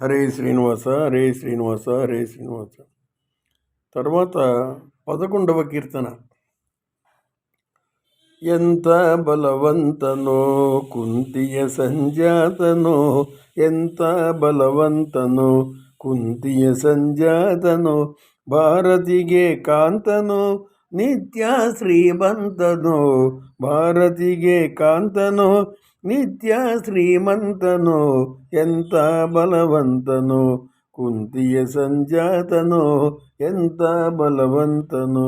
హరే శ్రీనివాస హరే శ్రీనివాస హరే శ్రీనివాస. తర్వాత 11వ కీర్తన. ఎంత బలవంతనో కుంతియ సంజాతనో, ఎంత బಲವಂತನೋ ಕುಂತಿಯ ಸಂಜಾತನೋ, ಭಾರತಿಗೆ ಕಾಂತನೋ ನಿತ್ಯ ಶ್ರೀಮಂತನೋ, ಭಾರತಿಗೆ ಕಾಂತನೋ ನಿತ್ಯ ಶ್ರೀಮಂತನೋ, ಎಂತ ಬಲವಂತನೋ ಕುಂತಿಯ ಸಂಜಾತನೋ, ಎಂತ ಬಲವಂತನೋ.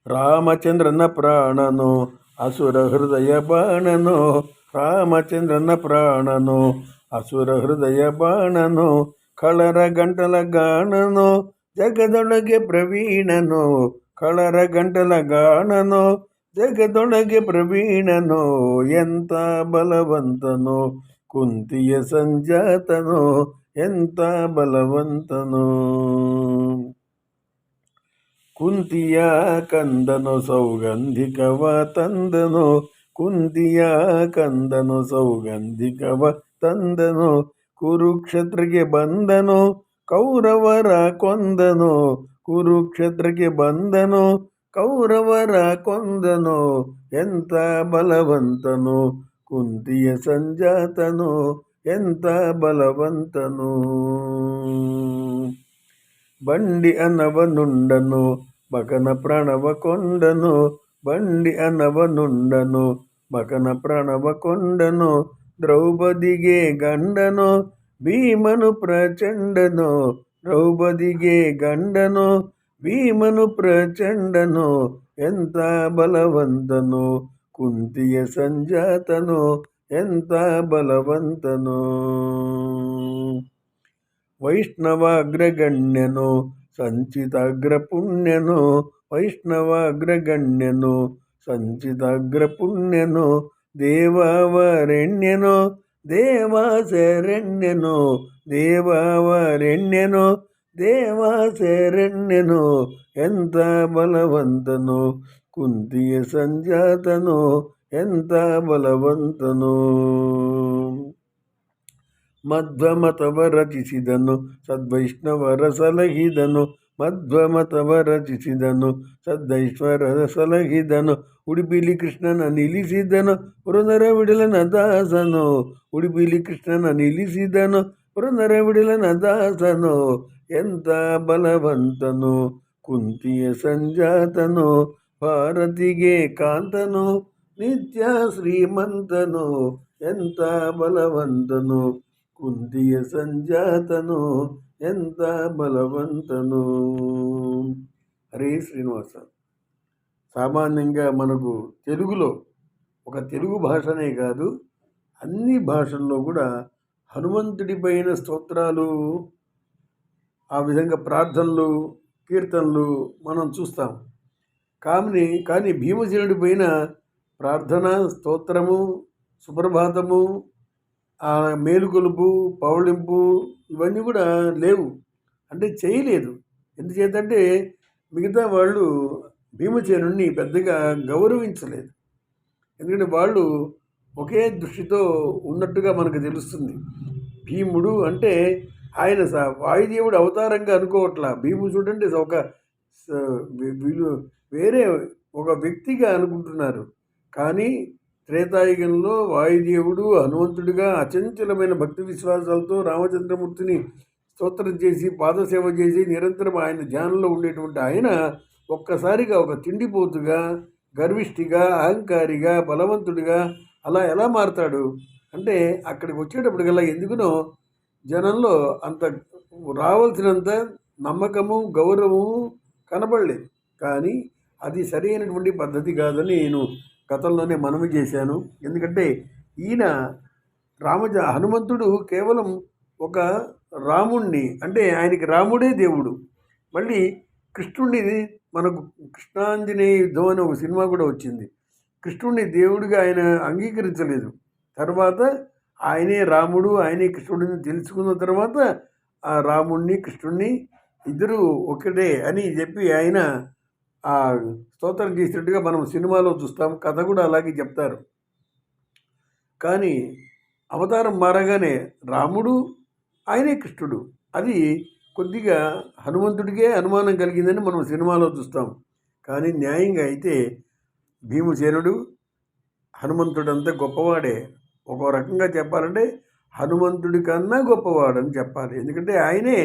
ರಾಮಚಂದ್ರನ ಪ್ರಾಣನೋ ಅಸುರ ಹೃದಯ ಬಾಣನೋ, ರಾಮಚಂದ್ರನ ಪ್ರಾಣನೋ ಅಸುರ ಹೃದಯ ಬಾಣನೋ, ಕಳರ ಗಂಟಲ ಗಾಣನೋ ಜಗದೊಳಗೆ ಪ್ರವೀಣನೋ, ಕಳರ ಗಂಟಲ ಗಾಣನೋ ಜಗದೊಳಗೆ ಪ್ರವೀಣನೋ, ಎಂತ ಬಲವಂತನೋ ಕುಂತಿಯ ಸಂಜಾತನೋ, ಎಂತ ಬಲವಂತನೋ. ಕುಂತಿಯ ಕಂದನು ಸೌಗಂಧಿಕವ ತಂದನು, ಕುಂತಿಯ ಕಂದನು ಸೌಗಂಧಿಕವ ತಂದನು, ಕುರುಕ್ಷೇತ್ರಕ್ಕೆ ಬಂದನು ಕೌರವರ ಕೊಂದನು, ಕುರುಕ್ಷೇತ್ರಕ್ಕೆ ಬಂದನು ಕೌರವರ ಕೊಂದನು, ಎಂತ ಬಲವಂತನು ಕುಂತಿಯ ಸಂಜಾತನು, ಎಂತ ಬಲವಂತನು. ಬಂಡಿ ಅನ್ನವನುಂಡನು ಮಕನ ಪ್ರಾಣವ ಕೊಂಡನು, ಬಂಡಿ ಅನ್ನವನುಂಡನು ಮಕನ ಪ್ರಾಣವ ಕೊಂಡನು, ದ್ರೌಪದಿಗೆ ಗಂಡನು ಭೀಮನು ಪ್ರಚಂಡನು, ದ್ರೌಪದಿಗೆ ಗಂಡನು ಭೀಮನು ಪ್ರಚಂಡನು, ಎಂತ ಬಲವಂತನು ಕುಂತಿಯ ಸಂಜಾತನು, ಎಂತ ಬಲವಂತನು. ವೈಷ್ಣವಾಗ್ರಗಣ್ಯನು ಸಂಚಿತಾಗ್ರ ಪುಣ್ಯನು, ವೈಷ್ಣವಾಗ್ರಗಣ್ಯನು ಸಂಚಿತಾಗ್ರ ಪುಣ್ಯನು, ದೇವವರೆಣ್ಯನು ದೇವಾಸರೆಣ್ಯನು, ದೇವವರೆಣ್ಯನು ದೇವಾಸರೆಣ್ಯನು, ಎಂತ ಬಲವಂತನು ಕುಂತಿಯ ಸಂಜಾತನು, ಎಂತ ಬಲವಂತನು. ಮಧ್ವಮತವ ರಚಿಸಿದನು ಸದ್ವೈಷ್ಣವರ ಸಲಹಿದನು, ಮಧ್ವಮತವ ರಚಿಸಿದನು ಸದ್ವೈಶ್ವರರ ಸಲಹಿದನು, ಉಡುಪಿಲಿ ಕೃಷ್ಣನ ನಿಲ್ಲಿಸಿದನು ಪುರಂದರ ವಿಠಲನ ದಾಸನು, ಉಡುಪಿಲಿ ಕೃಷ್ಣನ ನಿಲ್ಲಿಸಿದನು ಪುರಂದರ ವಿಠಲನ ದಾಸನು, ಎಂತ ಬಲವಂತನು ಕುಂತಿಯ ಸಂಜಾತನು, ಭಾರತಿಗೆ ಕಾಂತನು ನಿತ್ಯ ಶ್ರೀಮಂತನು, ಎಂತ ಬಲವಂತನು ಕುಂತಿಯ ಸಂಜಾತನು, ಎಂತ బలవంతను. హరే శ్రీనివాస. సామాన్యంగా మనకు తెలుగులో ఒక తెలుగు భాషనే కాదు అన్ని భాషల్లో కూడా హనుమంతుడి పైన స్తోత్రాలు, ఆ విధంగా ప్రార్థనలు, కీర్తనలు మనం చూస్తాం. కానీ భీమసేనుడి పైన ప్రార్థన, స్తోత్రము, సుప్రభాతము, ఆ మేలుకొలుపు, పవళింపు ఇవన్నీ కూడా లేవు. అంటే చేయలేదు. ఎందుచేతంటే మిగతా వాళ్ళు భీమసేనుడిని పెద్దగా గౌరవించలేదు. ఎందుకంటే వాళ్ళు ఒకే దృష్టితో ఉన్నట్టుగా మనకు తెలుస్తుంది. భీముడు అంటే ఆయన వాయుదేవుడు అవతారంగా అనుకోవట్లా. భీముడు అంటే ఒక వీళ్ళు వేరే ఒక వ్యక్తిగా అనుకుంటున్నారు. కానీ త్రేతాయుగంలో వాయుదేవుడు హనుమంతుడిగా అచంచలమైన భక్తి విశ్వాసాలతో రామచంద్రమూర్తిని స్తోత్రం చేసి పాదసేవ చేసి నిరంతరం ఆయన ధ్యానంలో ఉండేటువంటి ఆయన ఒక్కసారిగా ఒక తిండిపోతుగా, గర్విష్ఠిగా, అహంకారిగా, బలవంతుడిగా అలా ఎలా మారతాడు అంటే అక్కడికి వచ్చేటప్పటికల్లా ఎందుకునో జనంలో అంత రావాల్సినంత నమ్మకము, గౌరవము కనబడలేదు. కానీ అది సరైనటువంటి పద్ధతి కాదని నేను గతంలోనే మనవి చేశాను. ఎందుకంటే ఈయన హనుమంతుడు కేవలం ఒక రాముణ్ణి, అంటే ఆయనకి రాముడే దేవుడు. మళ్ళీ కృష్ణుడిని మనకు కృష్ణాంజనేయ యుద్ధం అని ఒక సినిమా కూడా వచ్చింది. కృష్ణుడిని దేవుడిగా ఆయన అంగీకరించలేదు. తర్వాత ఆయనే రాముడు, ఆయనే కృష్ణుడిని తెలుసుకున్న తర్వాత ఆ రాముడిని, కృష్ణుడిని ఇద్దరు ఒకటే అని చెప్పి ఆయన ఆ స్తోత్రం చేసినట్టుగా మనం సినిమాలో చూస్తాం. కథ కూడా అలాగే చెప్తారు. కానీ అవతారం మారగానే రాముడు ఆయనే కృష్ణుడు. అది కొద్దిగా హనుమంతుడికే అనుమానం కలిగిందని మనం సినిమాలో చూస్తాం. కానీ న్యాయంగా అయితే భీమసేనుడు హనుమంతుడంతా గొప్పవాడే. ఒక రకంగా చెప్పాలంటే హనుమంతుడి కన్నా గొప్పవాడని చెప్పాలి. ఎందుకంటే ఆయనే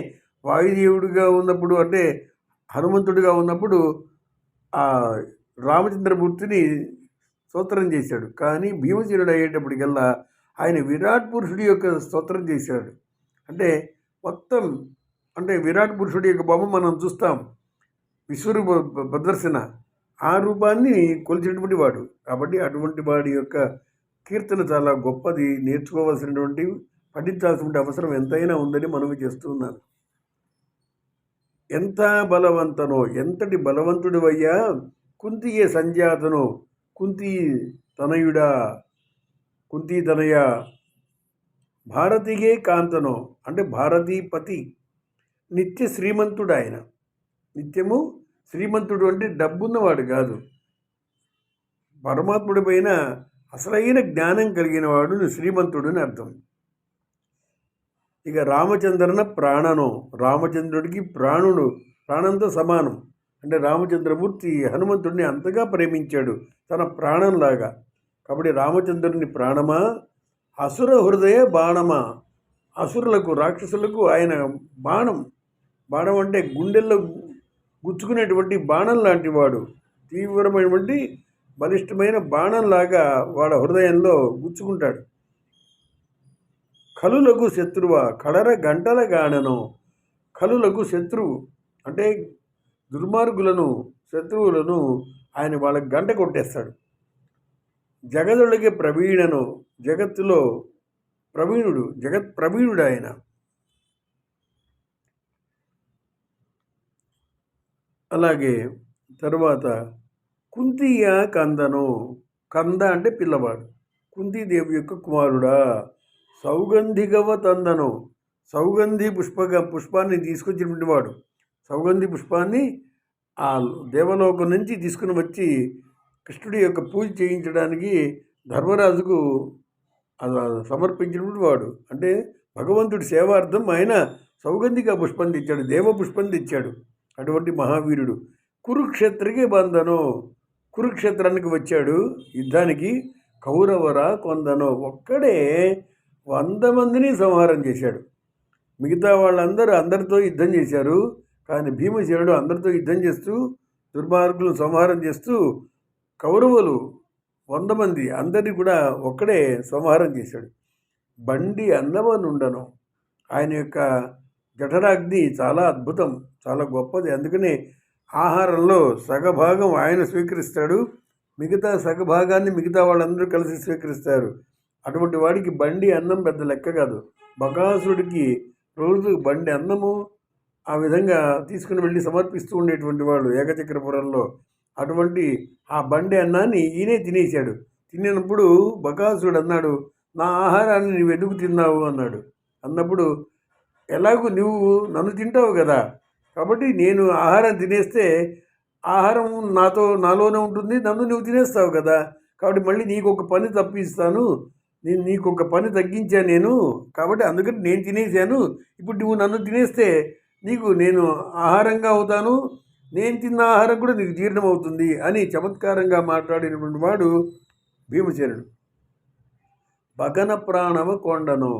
వాయుదేవుడిగా ఉన్నప్పుడు, అంటే హనుమంతుడిగా ఉన్నప్పుడు ఆ రామచంద్రమూర్తిని స్తోత్రం చేశాడు. కానీ భీమసేనుడు అయ్యేటప్పటికల్లా ఆయన విరాట్ పురుషుడి యొక్క స్తోత్రం చేశాడు. అంటే మొత్తం, అంటే విరాట్ పురుషుడి యొక్క బొమ్మ మనం చూస్తాం, విశ్వరూప ప్రదర్శన, ఆ రూపాన్ని కొలిచినటువంటి వాడు. కాబట్టి అటువంటి వాడి యొక్క కీర్తన చాలా గొప్పది, నేర్చుకోవాల్సినటువంటి, పఠించాల్సిన అవసరం ఎంతైనా ఉందని మనవి చేస్తున్నాను. ఎంత బలవంతనో, ఎంతటి బలవంతుడివయ్యా, కుంతియే సంజాతనో, కుంతి తనయుడా, కుంతి తనయ, భారతిగే కాంతనో, అంటే భారతీపతి, నిత్య శ్రీమంతుడు ఆయన. నిత్యము శ్రీమంతుడు అంటే డబ్బున్నవాడు కాదు, పరమాత్ముడి పైన అసలైన జ్ఞానం కలిగిన వాడు శ్రీమంతుడు అని అర్థం. ఇక రామచంద్రన ప్రాణనో, రామచంద్రుడికి ప్రాణుడు, ప్రాణంతో సమానం. అంటే రామచంద్రమూర్తి హనుమంతుడిని అంతగా ప్రేమించాడు తన ప్రాణంలాగా. కాబట్టి రామచంద్రుని ప్రాణమా, అసుర హృదయ బాణమా, అసురులకు, రాక్షసులకు ఆయన బాణం. బాణం అంటే గుండెల్లో గుచ్చుకునేటువంటి బాణం లాంటి వాడు, తీవ్రమైనటువంటి బలిష్టమైన బాణంలాగా వాడు హృదయంలో గుచ్చుకుంటాడు. కలులకు శత్రువ, కడర గంటల గానను, కలులకు శత్రువు అంటే దుర్మార్గులను, శత్రువులను ఆయన వాళ్ళకి గంట కొట్టేస్తాడు. జగదులకి ప్రవీణను, జగత్తులో ప్రవీణుడు, జగత్ ప్రవీణుడు ఆయన. అలాగే తర్వాత కుంతియ కందను, కంద అంటే పిల్లవాడు, కుంతీదేవి యొక్క కుమారుడా. సౌగంధిగవ తందను, సౌగంధి పుష్పాన్ని తీసుకొచ్చినటువంటి వాడు. సౌగంధి పుష్పాన్ని ఆ దేవలోకం నుంచి తీసుకుని వచ్చి కృష్ణుడి యొక్క పూజ చేయించడానికి ధర్మరాజుకు సమర్పించినటువంటి వాడు. అంటే భగవంతుడి సేవార్థం ఆయన సౌగంధిక పుష్పం తెచ్చాడు, దేవ పుష్పం తెచ్చాడు. అటువంటి మహావీరుడు. కురుక్షేత్రకి బంధను, కురుక్షేత్రానికి వచ్చాడు యుద్ధానికి. కౌరవరా కొందను, ఒక్కడే 100 మందిని సంహారం చేశాడు. మిగతా వాళ్ళందరూ అందరితో యుద్ధం చేశారు. కానీ భీమసేనుడు అందరితో యుద్ధం చేస్తూ, దుర్మార్గులను సంహారం చేస్తూ, కౌరవులు 100 మంది అందరినీ కూడా ఒక్కడే సంహారం చేశాడు. బండి అన్నవనుండను, ఆయన యొక్క జఠరాగ్ని చాలా అద్భుతం, చాలా గొప్పది. అందుకనే ఆహారంలో సగభాగం ఆయన స్వీకరిస్తాడు, మిగతా సగభాగాన్ని మిగతా వాళ్ళందరూ కలిసి స్వీకరిస్తారు. అటువంటి వాడికి బండి అన్నం పెద్ద లెక్క కాదు. బకాసుడికి రోజు బండి అన్నము ఆ విధంగా తీసుకుని వెళ్ళి సమర్పిస్తూ ఉండేటువంటి వాడు ఏకచక్రపురంలో. అటువంటి ఆ బండి అన్నాన్ని ఈయనే తినేశాడు. తినేటప్పుడు బకాసుడు అన్నాడు, నా ఆహారాన్ని నువ్వు ఎందుకు తిన్నావు అన్నాడు. అన్నప్పుడు, ఎలాగూ నువ్వు నన్ను తింటావు కదా, కాబట్టి నేను ఆహారం తినేస్తే ఆహారం నాలోనే ఉంటుంది, నన్ను నువ్వు తినేస్తావు కదా, కాబట్టి మళ్ళీ నీకు ఒక పని తప్పిస్తాను, నీకు ఒక పని తగ్గించాను నేను, కాబట్టి అందుకని నేను తినేసాను. ఇప్పుడు నువ్వు నన్ను తినేస్తే నేను ఆహారంగా అవుతాను, నేను తిన్న ఆహారం కూడా నీకు జీర్ణం అవుతుంది అని చమత్కారంగా మాట్లాడినటువంటి వాడు భీమసేనుడు. బగన ప్రాణవ కొండను,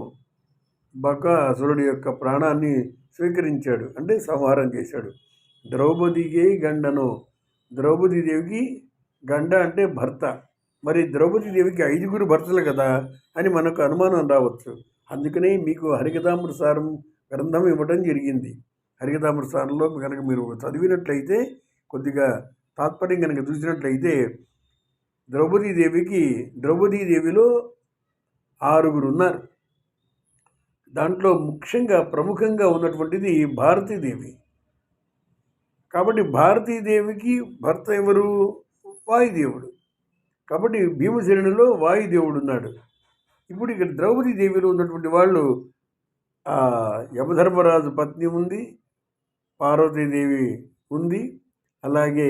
బకాసురుడి యొక్క ప్రాణాన్ని స్వీకరించాడు, అంటే సంహారం చేశాడు. ద్రౌపదికే గండను, ద్రౌపదీదేవికి గండ అంటే భర్త. మరి ద్రౌపదీదేవికి 5గురు భర్తలు కదా అని మనకు అనుమానం రావచ్చు. అందుకనే మీకు హరికథామృతసారం గ్రంథం ఇవ్వడం జరిగింది. హరికథామృతసారంలో కనుక మీరు చదివినట్లయితే, కొద్దిగా తాత్పర్యం కనుక చూసినట్లయితే, ద్రౌపదీదేవిలో 6గురు ఉన్నారు. దాంట్లో ముఖ్యంగా ప్రముఖంగా ఉన్నటువంటిది భారతీదేవి. కాబట్టి భారతీదేవికి భర్త ఎవరు? వాయుదేవుడు. కాబట్టి భీమసేనులో వాయుదేవుడు ఉన్నాడు. ఇప్పుడు ఇక్కడ ద్రౌపదీదేవిలో ఉన్నటువంటి వాళ్ళు, యమధర్మరాజు పత్ని ఉంది, పార్వతీదేవి ఉంది, అలాగే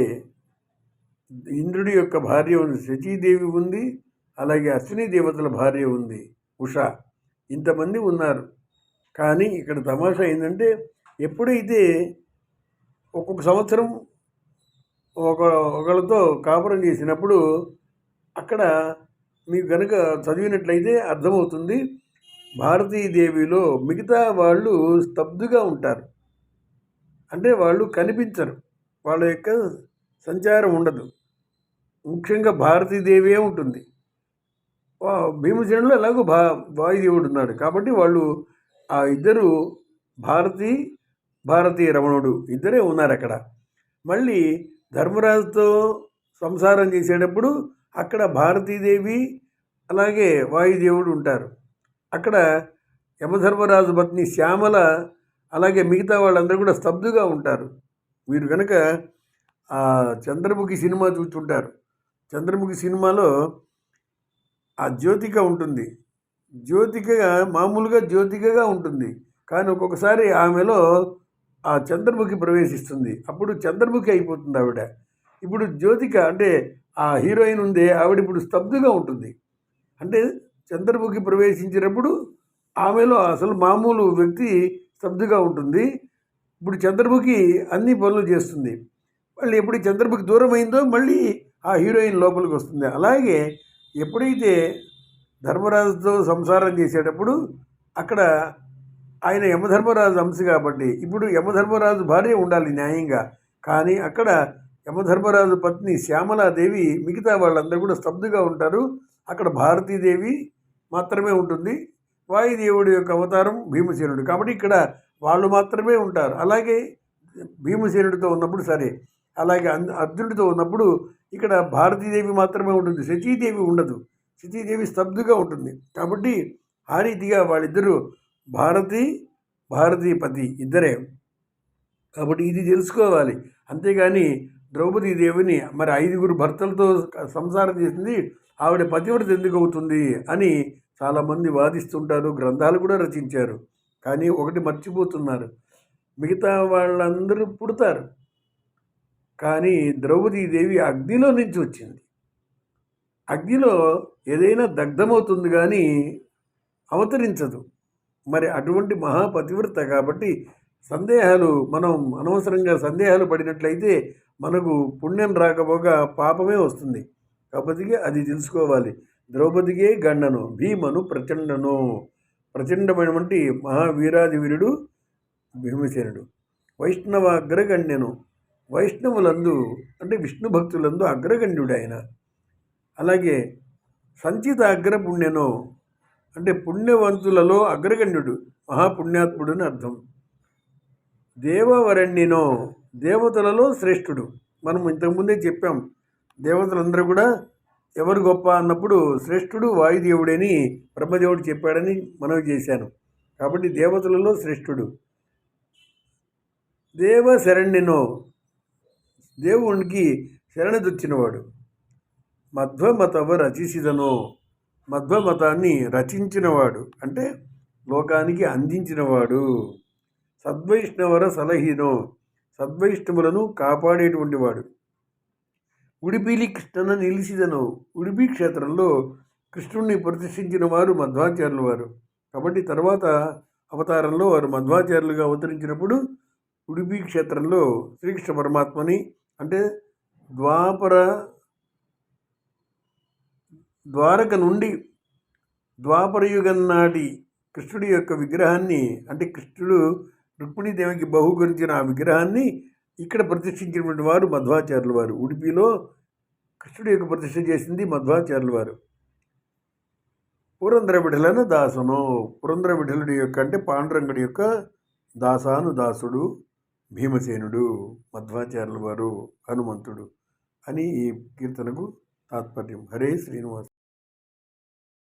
ఇంద్రుడి యొక్క భార్య ఉంది, శచీదేవి ఉంది, అలాగే అశ్విని దేవతల భార్య ఉంది ఉష. ఇంతమంది ఉన్నారు. కానీ ఇక్కడ తమాషా ఏంటంటే ఎప్పుడైతే ఒక్కొక్క సంవత్సరం ఒకళ్ళతో కాపురం చేసినప్పుడు అక్కడ మీకు గనుక చదివినట్లయితే అర్థమవుతుంది. భారతీదేవిలో మిగతా వాళ్ళు స్తబ్దుగా ఉంటారు. అంటే వాళ్ళు కనిపించరు, వాళ్ళ యొక్క సంచారం ఉండదు. ముఖ్యంగా భారతీదేవియే ఉంటుంది. భీమసేనులో ఎలాగో వాయుదేవుడు ఉన్నాడు కాబట్టి వాళ్ళు ఆ ఇద్దరు భారతీ రమణుడు ఇద్దరే ఉన్నారు అక్కడ. మళ్ళీ ధర్మరాజుతో సంసారం చేసేటప్పుడు అక్కడ భారతీదేవి అలాగే వాయుదేవుడు ఉంటారు. అక్కడ యమధర్మరాజు పత్ని శ్యామల అలాగే మిగతా వాళ్ళందరూ కూడా స్తబ్దుగా ఉంటారు. మీరు కనుక ఆ చంద్రముఖి సినిమా చూస్తుంటారు. చంద్రముఖి సినిమాలో ఆ జ్యోతిక ఉంటుంది. జ్యోతిక మామూలుగా జ్యోతికగా ఉంటుంది, కానీ ఒక్కొక్కసారి ఆమెలో ఆ చంద్రముఖి ప్రవేశిస్తుంది. అప్పుడు చంద్రముఖి అయిపోతుంది ఆవిడ. ఇప్పుడు జ్యోతిక అంటే ఆ హీరోయిన్ ఉంది, ఆవిడ ఇప్పుడు స్తబ్దుగా ఉంటుంది. అంటే చంద్రముఖి ప్రవేశించినప్పుడు ఆమెలో అసలు మామూలు వ్యక్తి స్తబ్దుగా ఉంటుంది. ఇప్పుడు చంద్రముఖి అన్ని పనులు చేస్తుంది. మళ్ళీ ఎప్పుడు చంద్రముఖి దూరం అయిందో మళ్ళీ ఆ హీరోయిన్ లోపలికి వస్తుంది. అలాగే ఎప్పుడైతే ధర్మరాజుతో సంసారం చేసేటప్పుడు అక్కడ ఆయన యమధర్మరాజు అంశ కాబట్టి ఇప్పుడు యమధర్మరాజు భార్య ఉండాలి న్యాయంగా. కానీ అక్కడ యమధర్మరాజు పత్ని శ్యామలాదేవి మిగతా వాళ్ళందరూ కూడా స్తబ్దుగా ఉంటారు. అక్కడ భారతీదేవి మాత్రమే ఉంటుంది. వాయుదేవుడి యొక్క అవతారం భీమసేనుడు కాబట్టి ఇక్కడ వాళ్ళు మాత్రమే ఉంటారు. అలాగే భీమసేనుడితో ఉన్నప్పుడు సరే, అలాగే అర్జునుడితో ఉన్నప్పుడు ఇక్కడ భారతీదేవి మాత్రమే ఉంటుంది, శచీదేవి ఉండదు. శచీదేవి స్తబ్దుగా ఉంటుంది. కాబట్టి ఆ రీతిగా వాళ్ళిద్దరూ భారతీపతి ఇద్దరే. కాబట్టి ఇది తెలుసుకోవాలి. అంతేగాని ద్రౌపదీదేవిని మరి 5 భర్తలతో సంసారం చేసింది, ఆవిడ పతివ్రత ఎందుకు అవుతుంది అని చాలామంది వాదిస్తుంటారు, గ్రంథాలు కూడా రచించారు. కానీ ఒకటి మర్చిపోతున్నారు, మిగతా వాళ్ళందరూ పుడతారు, కానీ ద్రౌపదీదేవి అగ్నిలో నుంచి వచ్చింది. అగ్నిలో ఏదైనా దగ్ధమవుతుంది కానీ అవతరించదు. మరి అటువంటి మహాపతివ్రత కాబట్టి మనం అనవసరంగా సందేహాలు పడినట్లయితే మనకు పుణ్యం రాకపోగా పాపమే వస్తుంది. కాబట్టి అది తెలుసుకోవాలి. ద్రౌపదికే గండను భీమను ప్రచండమైనటువంటి మహావీరాది వీరుడు భీమసేనుడు. వైష్ణవ అగ్రగణ్యను, వైష్ణవులందు అంటే విష్ణు భక్తులందు అగ్రగణ్యుడు ఆయన. అలాగే సంచిత అగ్రపుణ్యను అంటే పుణ్యవంతులలో అగ్రగణ్యుడు, మహాపుణ్యాత్ముడు అని అర్థం. దేవవరణ్యనో దేవతలలో శ్రేష్ఠుడు. మనం ఇంతకుముందే చెప్పాం, దేవతలందరూ కూడా ఎవరు గొప్ప అన్నప్పుడు శ్రేష్ఠుడు వాయుదేవుడని బ్రహ్మదేవుడు చెప్పాడని మనవి చేశాను. కాబట్టి దేవతలలో శ్రేష్ఠుడు. దేవ శరణ్యనో దేవునికి శరణదొచ్చినవాడు. మధ్వమతవ రచిసిదనో మధ్వమతాన్ని రచించినవాడు అంటే లోకానికి అందించినవాడు. సద్వైష్ణవర సలహీనో సద్వైష్ణవులను కాపాడేటువంటి వాడు. ఉడిపిలి కృష్ణన నిలిచిదను ఉడిపి క్షేత్రంలో కృష్ణుణ్ణి ప్రతిష్ఠించిన వారు మధ్వాచార్యుల వారు. కాబట్టి తర్వాత అవతారంలో వారు మధ్వాచార్యులుగా అవతరించినప్పుడు ఉడిపి క్షేత్రంలో శ్రీకృష్ణ పరమాత్మని అంటే ద్వారక నుండి ద్వాపరయుగం నాటి కృష్ణుడి యొక్క విగ్రహాన్ని అంటే కృష్ణుడు రుక్మిణీదేవికి బహుకరించిన ఆ విగ్రహాన్ని ఇక్కడ ప్రతిష్ఠించినటువంటి వారు మధ్వాచార్యుల వారు. ఉడిపిలో కృష్ణుడి యొక్క ప్రతిష్ఠ చేసింది మధ్వాచార్యుల వారు. పురంధర విఠలన దాసను పురంధర విఠలుడి యొక్క అంటే పాండురంగుడి యొక్క దాసుడు భీమసేనుడు, మధ్వాచార్యుల వారు, హనుమంతుడు అని ఈ కీర్తనకు తాత్పర్యం. హరే శ్రీనివాస్.